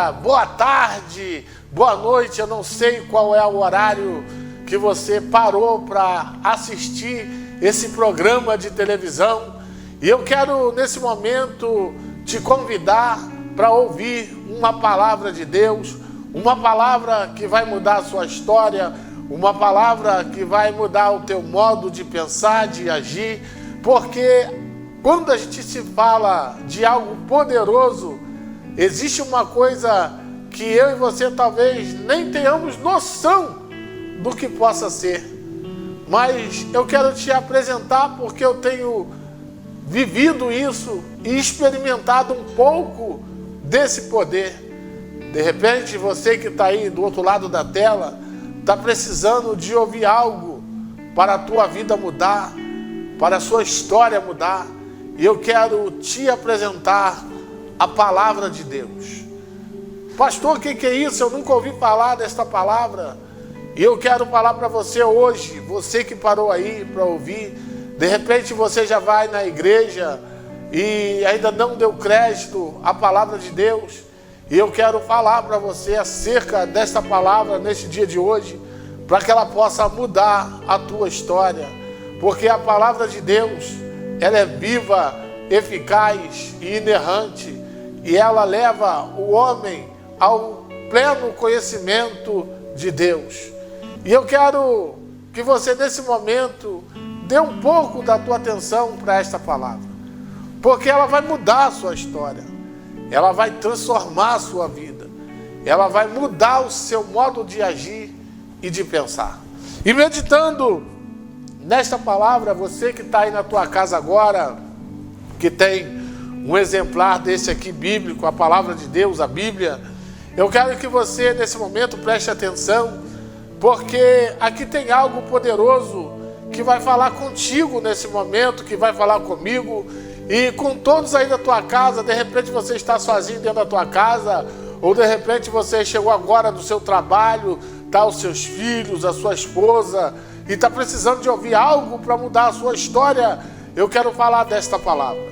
dia, boa tarde, boa noite. Eu não sei qual é o horário que você parou para assistir esse programa de televisão. E eu quero, nesse momento, te convidar para ouvir uma palavra de Deus, uma palavra que vai mudar a sua história, uma palavra que vai mudar o teu modo de pensar, de agir, porque quando a gente se fala de algo poderoso, existe uma coisa que eu e você talvez nem tenhamos noção do que possa ser. Mas eu quero te apresentar porque eu tenho vivido isso e experimentado um pouco desse poder. De repente, você que está aí do outro lado da tela, está precisando de ouvir algo para a tua vida mudar, para a sua história mudar. E eu quero te apresentar a palavra de Deus. Pastor, o que é isso? Eu nunca ouvi falar desta palavra. E eu quero falar para você hoje, você que parou aí para ouvir. De repente você já vai na igreja e ainda não deu crédito à palavra de Deus. E eu quero falar para você acerca desta palavra neste dia de hoje, para que ela possa mudar a tua história. Porque a palavra de Deus, ela é viva, eficaz e inerrante. E ela leva o homem ao pleno conhecimento de Deus. E eu quero que você, nesse momento, dê um pouco da tua atenção para esta palavra. Porque ela vai mudar a sua história. Ela vai transformar a sua vida. Ela vai mudar o seu modo de agir e de pensar. E meditando nesta palavra, você que está aí na tua casa agora, que tem um exemplar desse aqui bíblico, a palavra de Deus, a Bíblia, eu quero que você nesse momento preste atenção, porque aqui tem algo poderoso que vai falar contigo nesse momento, que vai falar comigo e com todos aí da tua casa. De repente você está sozinho dentro da tua casa, ou de repente você chegou agora do seu trabalho, tá os seus filhos, a sua esposa, e está precisando de ouvir algo para mudar a sua história. Eu quero falar desta palavra,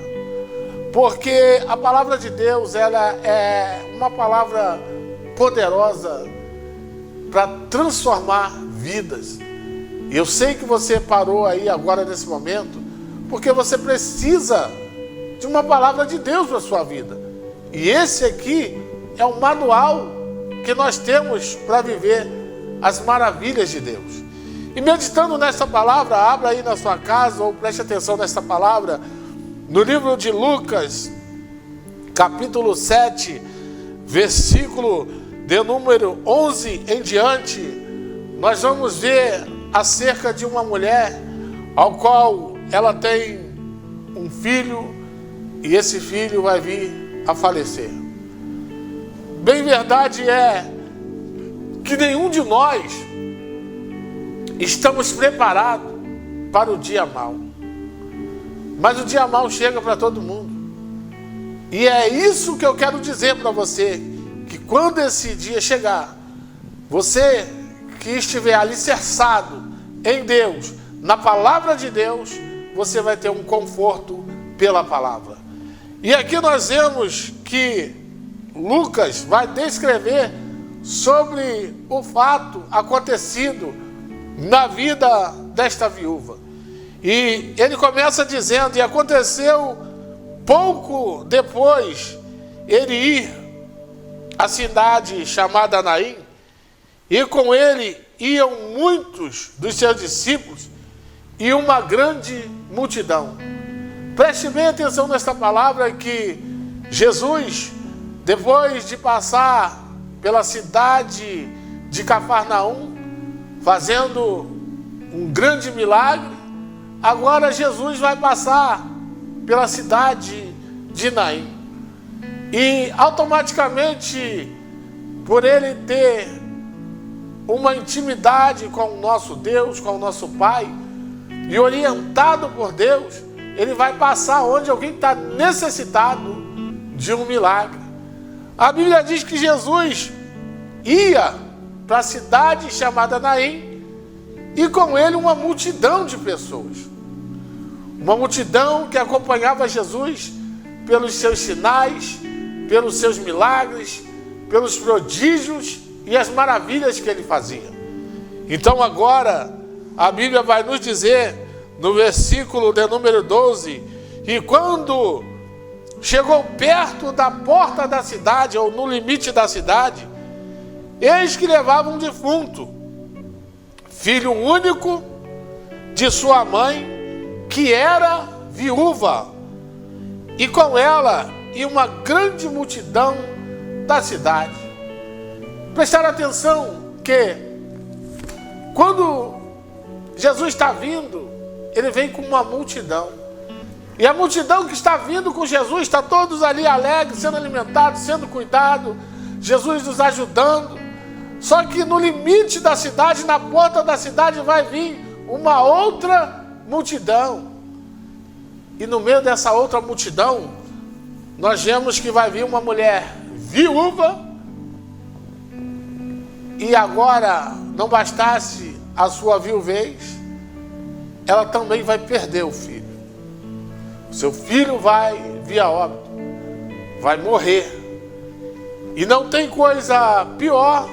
porque a palavra de Deus, ela é uma palavra poderosa para transformar vidas. E eu sei que você parou aí agora nesse momento, porque você precisa de uma palavra de Deus para a sua vida. E esse aqui é o manual que nós temos para viver as maravilhas de Deus. E meditando nessa palavra, abra aí na sua casa ou preste atenção nessa palavra, no livro de Lucas, capítulo 7, versículo de número 11 em diante, nós vamos ver acerca de uma mulher ao qual ela tem um filho e esse filho vai vir a falecer. Bem verdade é que nenhum de nós estamos preparados para o dia mau. Mas o dia mau chega para todo mundo. E é isso que eu quero dizer para você, que quando esse dia chegar, você que estiver alicerçado em Deus, na palavra de Deus, você vai ter um conforto pela palavra. E aqui nós vemos que Lucas vai descrever sobre o fato acontecido na vida desta viúva. E ele começa dizendo: e aconteceu pouco depois ele ir à cidade chamada Naim, e com ele iam muitos dos seus discípulos e uma grande multidão. Preste bem atenção nesta palavra, que Jesus, depois de passar pela cidade de Cafarnaum, fazendo um grande milagre, agora Jesus vai passar pela cidade de Naim. E automaticamente, por ele ter uma intimidade com o nosso Deus, com o nosso Pai, e orientado por Deus, ele vai passar onde alguém está necessitado de um milagre. A Bíblia diz que Jesus ia para a cidade chamada Naim, e com ele uma multidão de pessoas. Uma multidão que acompanhava Jesus pelos seus sinais, pelos seus milagres, pelos prodígios e as maravilhas que ele fazia. Então agora a Bíblia vai nos dizer no versículo de número 12, que quando chegou perto da porta da cidade, ou no limite da cidade, eis que levava um defunto, filho único de sua mãe, que era viúva, e com ela e uma grande multidão da cidade. Prestaram atenção que quando Jesus está vindo, ele vem com uma multidão. E a multidão que está vindo com Jesus, está todos ali alegres, sendo alimentados, sendo cuidados, Jesus nos ajudando. Só que no limite da cidade, na porta da cidade, vai vir uma outra multidão. E no meio dessa outra multidão, nós vemos que vai vir uma mulher viúva. E agora, não bastasse a sua viuvez, ela também vai perder o filho. O seu filho vai vir a óbito, vai morrer. E não tem coisa pior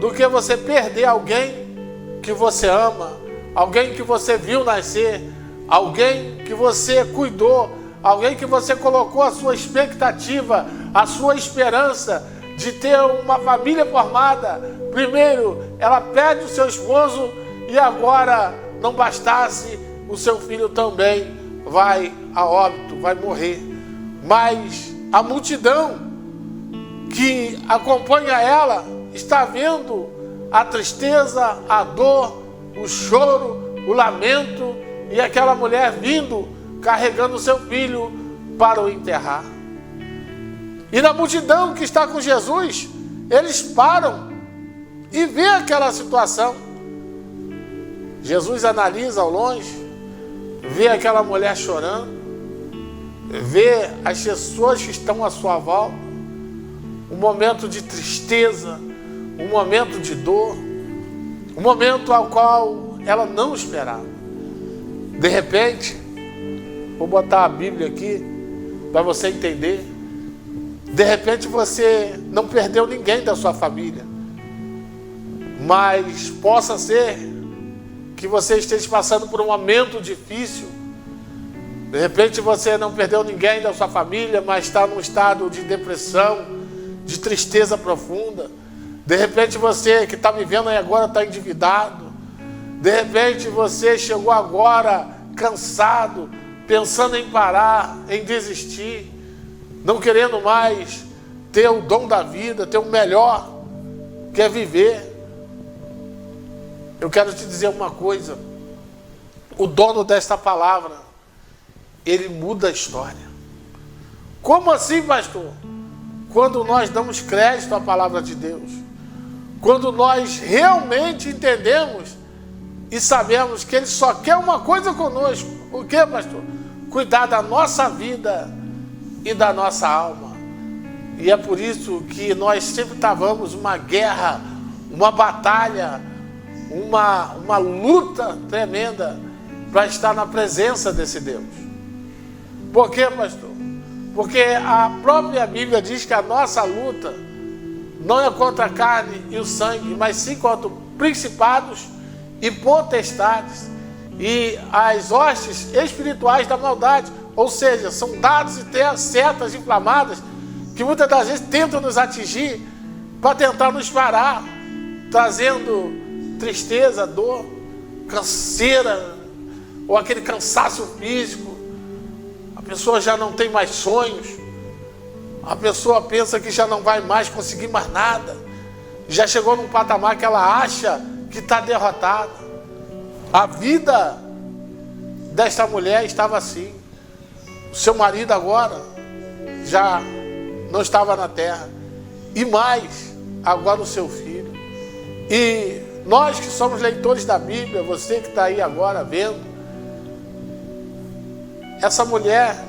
do que você perder alguém que você ama, alguém que você viu nascer, alguém que você cuidou, alguém que você colocou a sua expectativa, a sua esperança de ter uma família formada. Primeiro, ela perde o seu esposo e agora, não bastasse, o seu filho também vai a óbito, vai morrer. Mas a multidão que acompanha ela está vendo a tristeza, a dor, o choro, o lamento, e aquela mulher vindo, carregando o seu filho para o enterrar. E na multidão que está com Jesus, eles param e vê aquela situação. Jesus analisa ao longe, vê aquela mulher chorando, vê as pessoas que estão à sua volta, um momento de tristeza, um momento de dor, um momento ao qual ela não esperava. De repente, vou botar a Bíblia aqui para você entender. De repente você não perdeu ninguém da sua família, mas possa ser que você esteja passando por um momento difícil. De repente você não perdeu ninguém da sua família, mas está num estado de depressão, de tristeza profunda. De repente você que está me vendo aí agora está endividado. De repente você chegou agora cansado, pensando em parar, em desistir, não querendo mais ter o dom da vida, ter o melhor, que é viver. Eu quero te dizer uma coisa: o dono desta palavra, ele muda a história. Como assim, pastor? Quando nós damos crédito à palavra de Deus, quando nós realmente entendemos e sabemos que ele só quer uma coisa conosco. O que, pastor? Cuidar da nossa vida e da nossa alma. E é por isso que nós sempre travamos uma guerra, uma batalha, uma luta tremenda para estar na presença desse Deus. Por quê, pastor? Porque a própria Bíblia diz que a nossa luta não é contra a carne e o sangue, mas sim contra principados e potestades e as hostes espirituais da maldade. Ou seja, são dados e setas inflamadas que muitas das vezes tentam nos atingir para tentar nos parar, trazendo tristeza, dor, canseira, ou aquele cansaço físico. A pessoa já não tem mais sonhos, a pessoa pensa que já não vai mais conseguir mais nada, já chegou num patamar que ela acha que está derrotada. A vida desta mulher estava assim. O seu marido agora já não estava na terra, e mais, agora o seu filho. E nós que somos leitores da Bíblia, você que está aí agora vendo, essa mulher,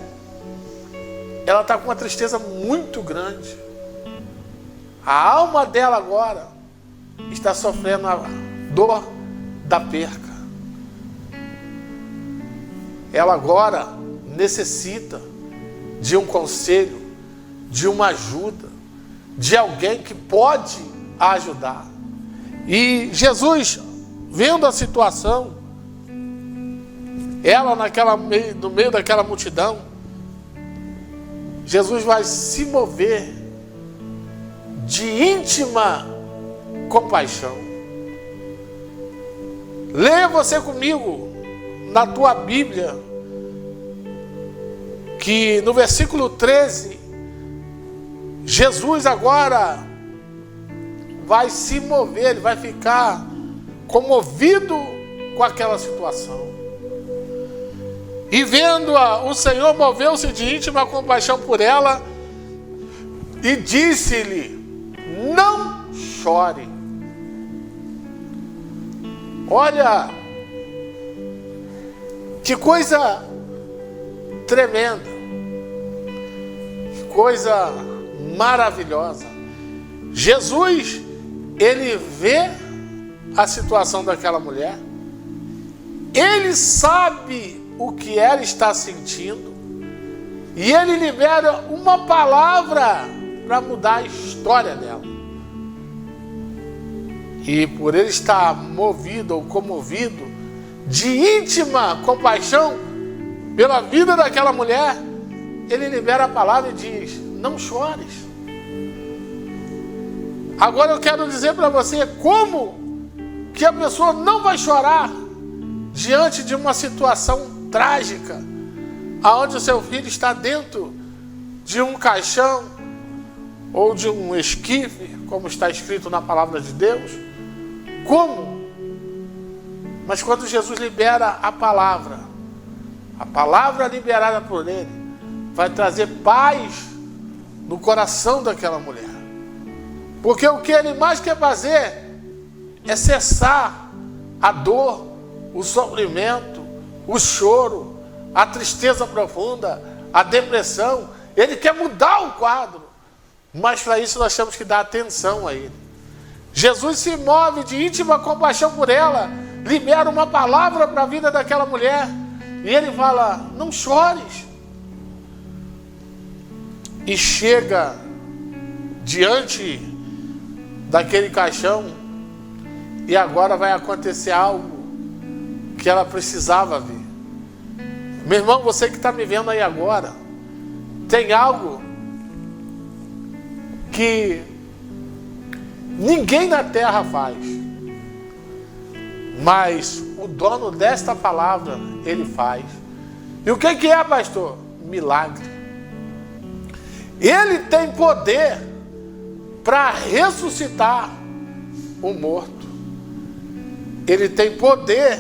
ela está com uma tristeza muito grande. A alma dela agora está sofrendo a dor da perca. Ela agora necessita de um conselho, de uma ajuda, de alguém que pode ajudar. E Jesus, vendo a situação, ela no meio daquela multidão, Jesus vai se mover de íntima compaixão. Leia você comigo na tua Bíblia, que no versículo 13, Jesus agora vai se mover, ele vai ficar comovido com aquela situação. E vendo-a, o Senhor moveu-se de íntima compaixão por ela e disse-lhe: não chore. Olha, que coisa tremenda, que coisa maravilhosa. Jesus, ele vê a situação daquela mulher, ele sabe o que ela está sentindo, e ele libera uma palavra para mudar a história dela. E por ele estar movido ou comovido de íntima compaixão pela vida daquela mulher, ele libera a palavra e diz: não chores. Agora eu quero dizer para você como que a pessoa não vai chorar diante de uma situação trágica, aonde o seu filho está dentro de um caixão ou de um esquife, como está escrito na palavra de Deus. Como? Mas quando Jesus libera a palavra liberada por ele vai trazer paz no coração daquela mulher. Porque o que ele mais quer fazer é cessar a dor, o sofrimento, o choro, a tristeza profunda, a depressão. Ele quer mudar o quadro, mas para isso nós temos que dar atenção a ele. Jesus se move de íntima compaixão por ela, libera uma palavra para a vida daquela mulher, e ele fala: não chores. E chega diante daquele caixão, e agora vai acontecer algo que ela precisava ver. Meu irmão, você que está me vendo aí agora, tem algo que ninguém na terra faz, mas o dono desta palavra, ele faz. E o que é, pastor? Milagre. Ele tem poder para ressuscitar o morto. Ele tem poder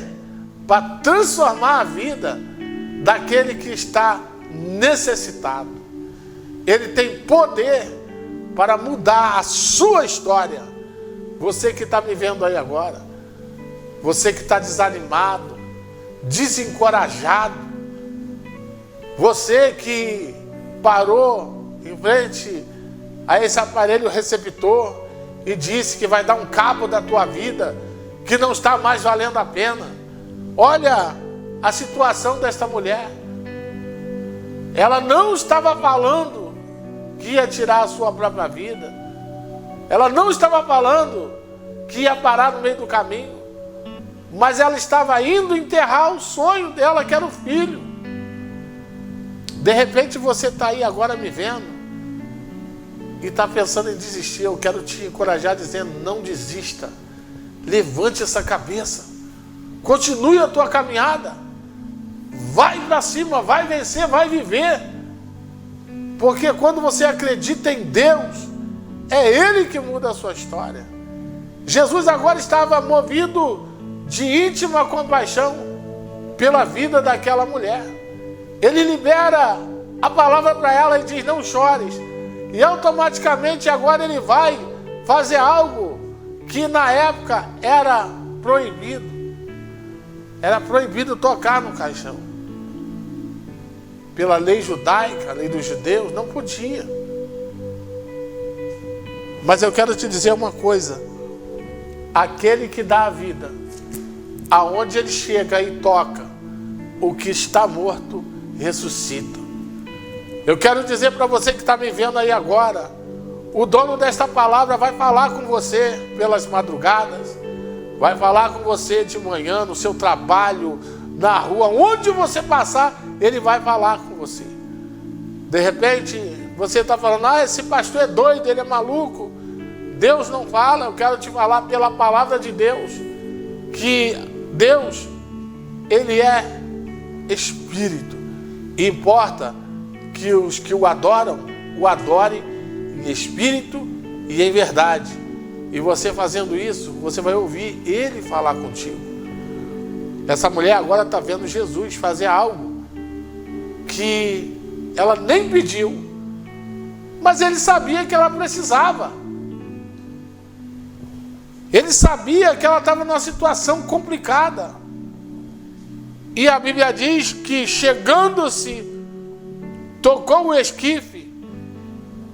para transformar a vida daquele que está necessitado. Ele tem poder para mudar a sua história. Você que está me vendo aí agora, você que está desanimado, desencorajado, você que parou em frente a esse aparelho receptor e disse que vai dar um cabo da tua vida, que não está mais valendo a pena. Olha a situação desta mulher. Ela não estava falando que ia tirar a sua própria vida. Ela não estava falando que ia parar no meio do caminho. Mas ela estava indo enterrar o sonho dela, que era o filho. De repente você está aí agora me vendo e está pensando em desistir. Eu quero te encorajar dizendo: não desista. Levante essa cabeça. Continue a tua caminhada. Vai para cima, vai vencer, vai viver. Porque quando você acredita em Deus, é Ele que muda a sua história. Jesus agora estava movido de íntima compaixão pela vida daquela mulher. Ele libera a palavra para ela e diz: não chores. E automaticamente agora ele vai fazer algo que na época era proibido. Era proibido tocar no caixão. Pela lei judaica, a lei dos judeus, não podia. Mas eu quero te dizer uma coisa: aquele que dá a vida, aonde ele chega e toca, o que está morto ressuscita. Eu quero dizer para você que está me vendo aí agora, o dono desta palavra vai falar com você pelas madrugadas, vai falar com você de manhã, no seu trabalho, na rua, onde você passar, ele vai falar com você. De repente, você está falando, esse pastor é doido, ele é maluco. Deus não fala, eu quero te falar pela palavra de Deus, que Deus, ele é Espírito. E importa que os que o adoram, o adorem em espírito e em verdade. E você fazendo isso, você vai ouvir ele falar contigo. Essa mulher agora está vendo Jesus fazer algo que ela nem pediu, mas ele sabia que ela precisava. Ele sabia que ela estava numa situação complicada. E a Bíblia diz que, chegando-se, tocou o esquife,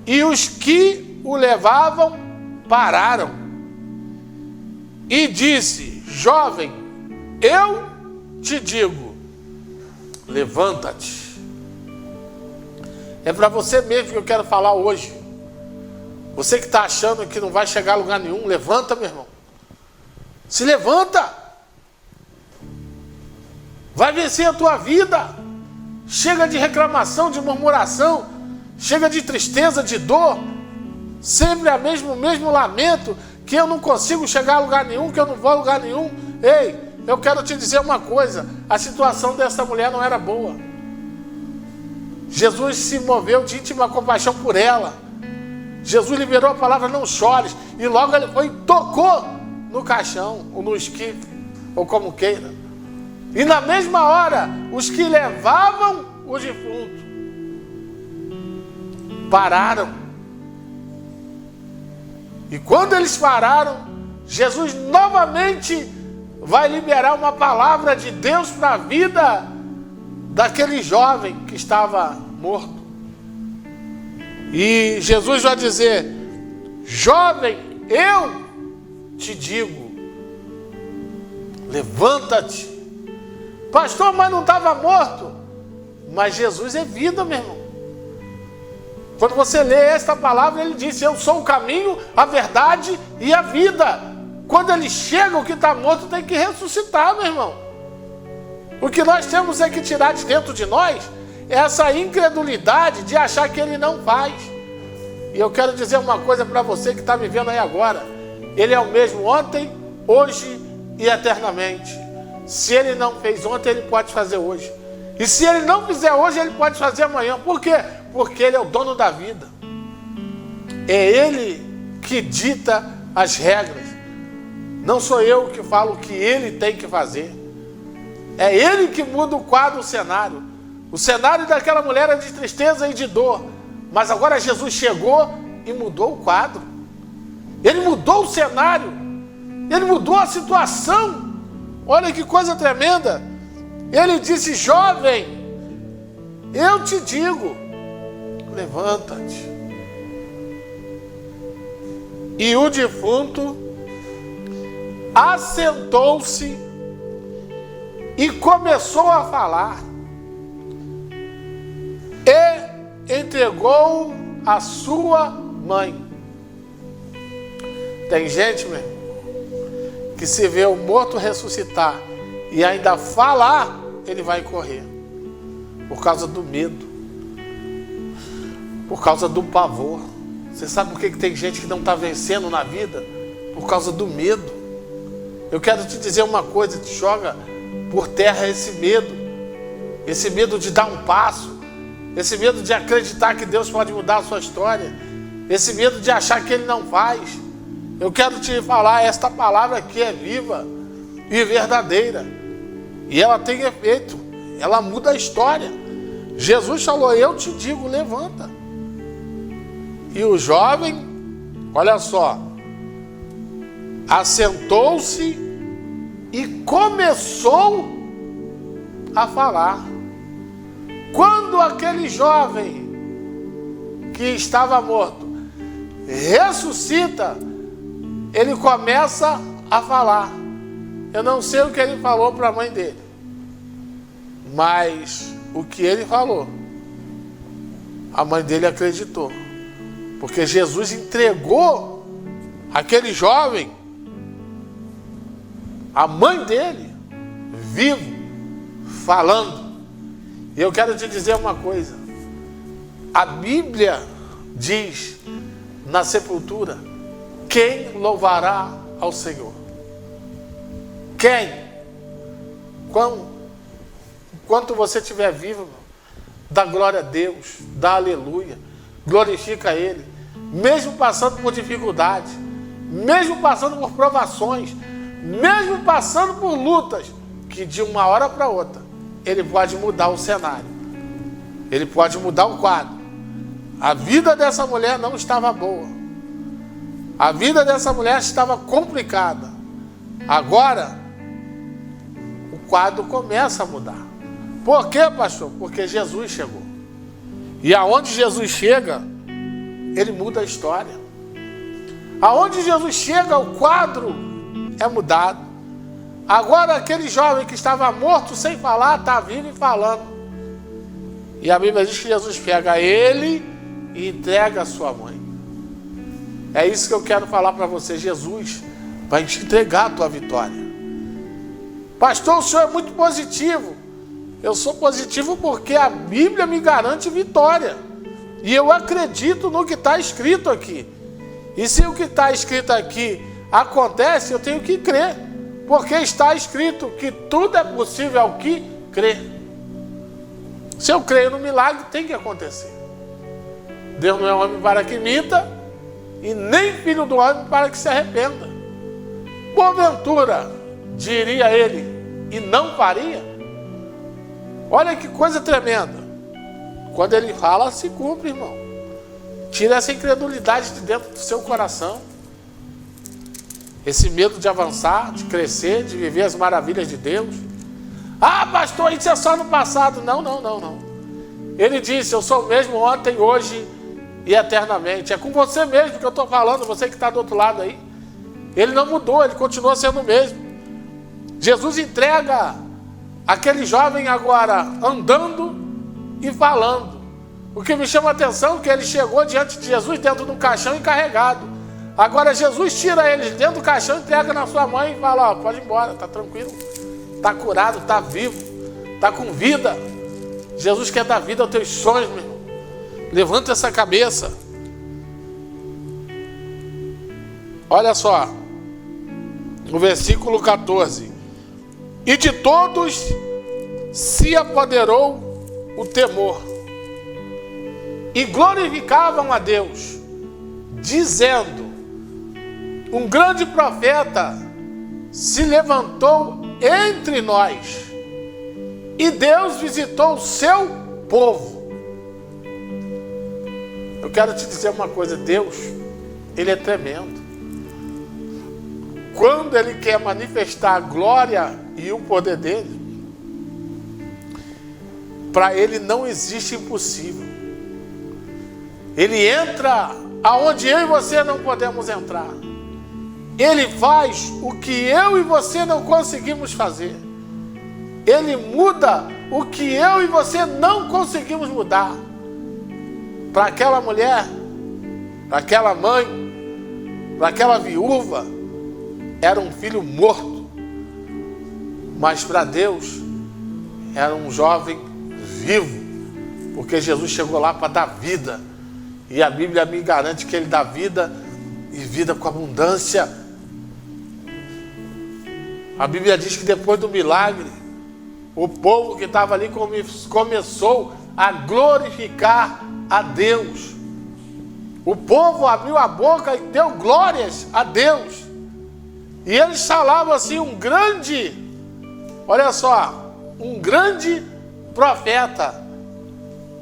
e os que o levavam pararam. E disse: jovem, eu te digo, levanta-te. É para você mesmo que eu quero falar hoje. Você que está achando que não vai chegar a lugar nenhum, levanta, meu irmão. Se levanta. Vai vencer a tua vida. Chega de reclamação, de murmuração. Chega de tristeza, de dor. Sempre o mesmo lamento, que eu não consigo chegar a lugar nenhum, que eu não vou a lugar nenhum. Ei, eu quero te dizer uma coisa. A situação dessa mulher não era boa. Jesus se moveu de íntima compaixão por ela. Jesus liberou a palavra, não chores. E logo ele foi e tocou no caixão, ou no esquife, ou como queira. E na mesma hora, os que levavam o defunto pararam. E quando eles pararam, Jesus novamente vai liberar uma palavra de Deus para a vida daquele jovem que estava morto. E Jesus vai dizer: jovem, eu te digo, levanta-te. Pastor, mas não estava morto. Mas Jesus é vida, meu irmão. Quando você lê esta palavra, ele disse: eu sou o caminho, a verdade e a vida. Quando ele chega, o que está morto tem que ressuscitar, meu irmão. O que nós temos é que tirar de dentro de nós essa incredulidade de achar que ele não faz. E eu quero dizer uma coisa para você que está me vendo aí agora. Ele é o mesmo ontem, hoje e eternamente. Se ele não fez ontem, ele pode fazer hoje. E se ele não fizer hoje, ele pode fazer amanhã. Por quê? Porque ele é o dono da vida. É ele que dita as regras. Não sou eu que falo o que ele tem que fazer. É ele que muda o quadro, o cenário. O cenário daquela mulher era de tristeza e de dor. Mas agora Jesus chegou e mudou o quadro. Ele mudou o cenário. Ele mudou a situação. Olha que coisa tremenda. Ele disse: jovem, eu te digo, levanta-te. E o defunto assentou-se e começou a falar. E entregou a sua mãe. Tem gente, meu irmão, que se vê o morto ressuscitar e ainda falar, ele vai correr. Por causa do medo. Por causa do pavor. Você sabe por que tem gente que não está vencendo na vida? Por causa do medo. Eu quero te dizer uma coisa, te joga por terra esse medo. Esse medo de dar um passo. Esse medo de acreditar que Deus pode mudar a sua história. Esse medo de achar que Ele não faz. Eu quero te falar, esta palavra aqui é viva e verdadeira. E ela tem efeito. Ela muda a história. Jesus falou: eu te digo, levanta. E o jovem, olha só, assentou-se e começou a falar. Quando aquele jovem que estava morto ressuscita, ele começa a falar. Eu não sei o que ele falou para a mãe dele, mas o que ele falou, a mãe dele acreditou. Porque Jesus entregou aquele jovem, a mãe dele, vivo, falando. E eu quero te dizer uma coisa. A Bíblia diz na sepultura: quem louvará ao Senhor? Quem? Enquanto você estiver vivo, dá glória a Deus, dá aleluia, glorifica Ele, mesmo passando por dificuldades, mesmo passando por provações, mesmo passando por lutas, que de uma hora para outra, Ele pode mudar o cenário, Ele pode mudar o quadro. A vida dessa mulher não estava boa, a vida dessa mulher estava complicada. Agora, o quadro começa a mudar. Por quê, pastor? Porque Jesus chegou. E aonde Jesus chega, Ele muda a história. Aonde Jesus chega, o quadro é mudado. Agora aquele jovem que estava morto sem falar, está vivo e falando. E a Bíblia diz que Jesus pega ele e entrega a sua mãe. É isso que eu quero falar para você. Jesus vai te entregar a tua vitória. Pastor, o senhor é muito positivo. Eu sou positivo porque a Bíblia me garante vitória. E eu acredito no que está escrito aqui. E se o que está escrito aqui acontece, eu tenho que crer. Porque está escrito que tudo é possível ao que crê. Se eu creio no milagre, tem que acontecer. Deus não é homem para que minta, e nem filho do homem para que se arrependa. Porventura, diria ele, e não faria? Olha que coisa tremenda. Quando ele fala, se cumpre, irmão. Tira essa incredulidade de dentro do seu coração. Esse medo de avançar, de crescer, de viver as maravilhas de Deus. Ah, pastor, isso é só no passado. Não. Ele disse: eu sou o mesmo ontem, hoje e eternamente. É com você mesmo que eu estou falando, você que está do outro lado aí. Ele não mudou, ele continua sendo o mesmo. Jesus entrega aquele jovem agora andando e falando. O que me chama a atenção é que ele chegou diante de Jesus dentro de um caixão encarregado. Agora Jesus tira ele dentro do caixão, entrega na sua mãe e fala: ó, pode ir embora, está tranquilo, está curado, está vivo, está com vida. Jesus quer dar vida aos teus sonhos, meu irmão. Levanta essa cabeça. Olha só, no versículo 14: e de todos se apoderou o temor, e glorificavam a Deus, dizendo: um grande profeta se levantou entre nós, e Deus visitou o seu povo. Eu quero te dizer uma coisa: Deus, Ele é tremendo. Quando Ele quer manifestar a glória e o poder dEle, para Ele não existe impossível. Ele entra aonde eu e você não podemos entrar. Ele faz o que eu e você não conseguimos fazer. Ele muda o que eu e você não conseguimos mudar. Para aquela mulher, para aquela mãe, para aquela viúva, era um filho morto. Mas para Deus, era um jovem vivo. Porque Jesus chegou lá para dar vida. E a Bíblia me garante que Ele dá vida, e vida com abundância. A Bíblia diz que depois do milagre, o povo que estava ali começou a glorificar a Deus. O povo abriu a boca e deu glórias a Deus. E eles falavam assim: um grande profeta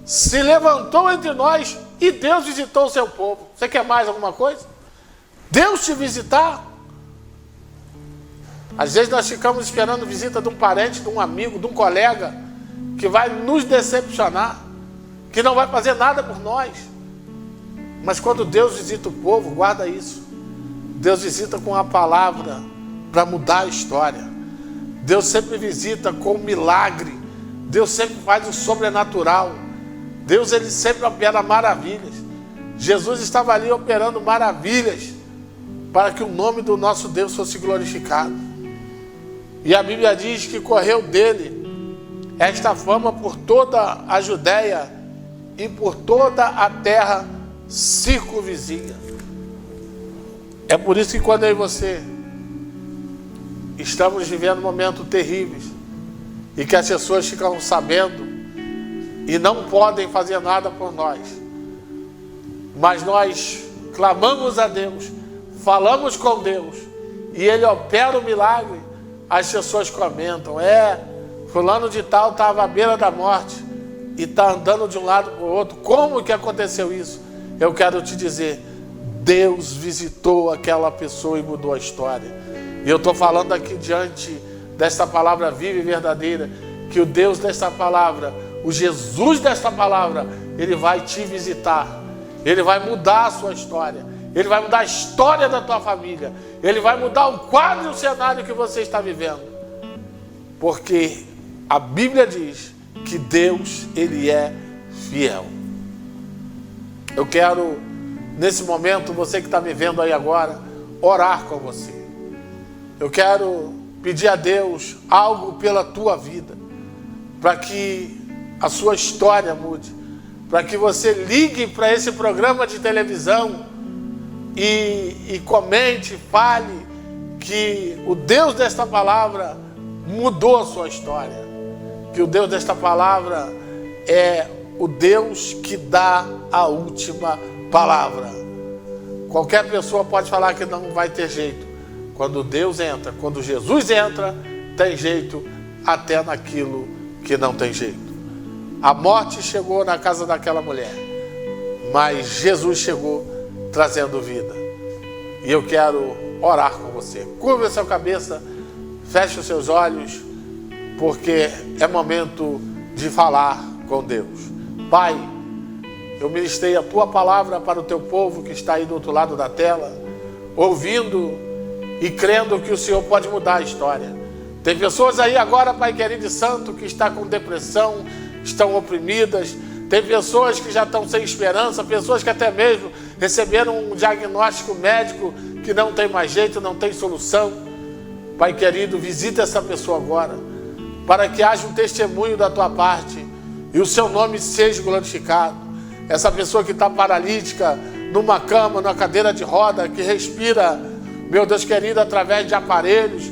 se levantou entre nós e Deus visitou o seu povo. Você quer mais alguma coisa? Deus te visitar? Às vezes nós ficamos esperando visita de um parente, de um amigo, de um colega, que vai nos decepcionar, que não vai fazer nada por nós. Mas quando Deus visita o povo, guarda isso. Deus visita com a palavra para mudar a história. Deus sempre visita com o milagre. Deus sempre faz o sobrenatural. Deus, Ele sempre opera maravilhas. Jesus estava ali operando maravilhas para que o nome do nosso Deus fosse glorificado. E a Bíblia diz que correu dele esta fama por toda a Judéia e por toda a terra circunvizinha. É por isso que quando eu e você estamos vivendo momentos terríveis e que as pessoas ficam sabendo e não podem fazer nada por nós, mas nós clamamos a Deus, falamos com Deus e Ele opera o milagre, as pessoas comentam: fulano de tal estava à beira da morte e está andando de um lado para o outro. Como que aconteceu isso? Eu quero te dizer, Deus visitou aquela pessoa e mudou a história. E eu estou falando aqui diante desta palavra viva e verdadeira, que o Deus desta palavra, o Jesus desta palavra, Ele vai te visitar, Ele vai mudar a sua história, Ele vai mudar a história da tua família, Ele vai mudar o quadro e o cenário que você está vivendo, porque a Bíblia diz que Deus, Ele é fiel. Eu quero, nesse momento, você que está me vendo aí agora, orar com você. Eu quero pedir a Deus algo pela tua vida, para que a sua história mude, para que você ligue para esse programa de televisão e comente, fale que o Deus desta palavra mudou a sua história, que o Deus desta palavra é o Deus que dá a última palavra. Qualquer pessoa pode falar que não vai ter jeito. Quando Deus entra, quando Jesus entra, tem jeito até naquilo que não tem jeito. A morte chegou na casa daquela mulher, mas Jesus chegou trazendo vida. E eu quero orar com você. Curva a sua cabeça, feche os seus olhos, porque é momento de falar com Deus. Pai, eu ministrei a tua palavra para o teu povo que está aí do outro lado da tela, ouvindo e crendo que o Senhor pode mudar a história. Tem pessoas aí agora, Pai querido e santo, que está com depressão, estão oprimidas. Tem pessoas que já estão sem esperança, pessoas que até mesmo receberam um diagnóstico médico que não tem mais jeito, não tem solução. Pai querido, visita essa pessoa agora, para que haja um testemunho da tua parte e o seu nome seja glorificado. Essa pessoa que está paralítica, numa cama, numa cadeira de roda, que respira, meu Deus querido, através de aparelhos,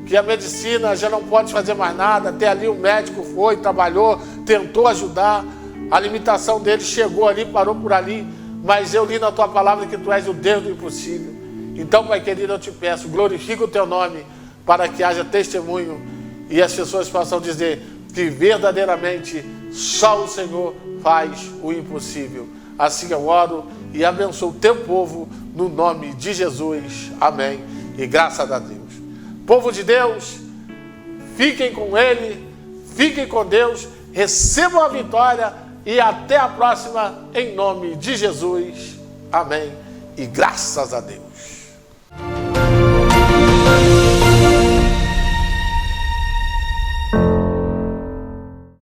que a medicina já não pode fazer mais nada. Até ali o médico foi, trabalhou, tentou ajudar, a limitação dele chegou ali, parou por ali, mas eu li na tua palavra que tu és o Deus do impossível. Então, Pai querido, eu te peço, glorifica o teu nome, para que haja testemunho e as pessoas possam dizer que verdadeiramente só o Senhor faz o impossível. Assim eu oro e abençoo o teu povo no nome de Jesus. Amém. E graças a Deus. Povo de Deus, fiquem com Ele, fiquem com Deus, recebam a vitória e até a próxima em nome de Jesus. Amém. E graças a Deus.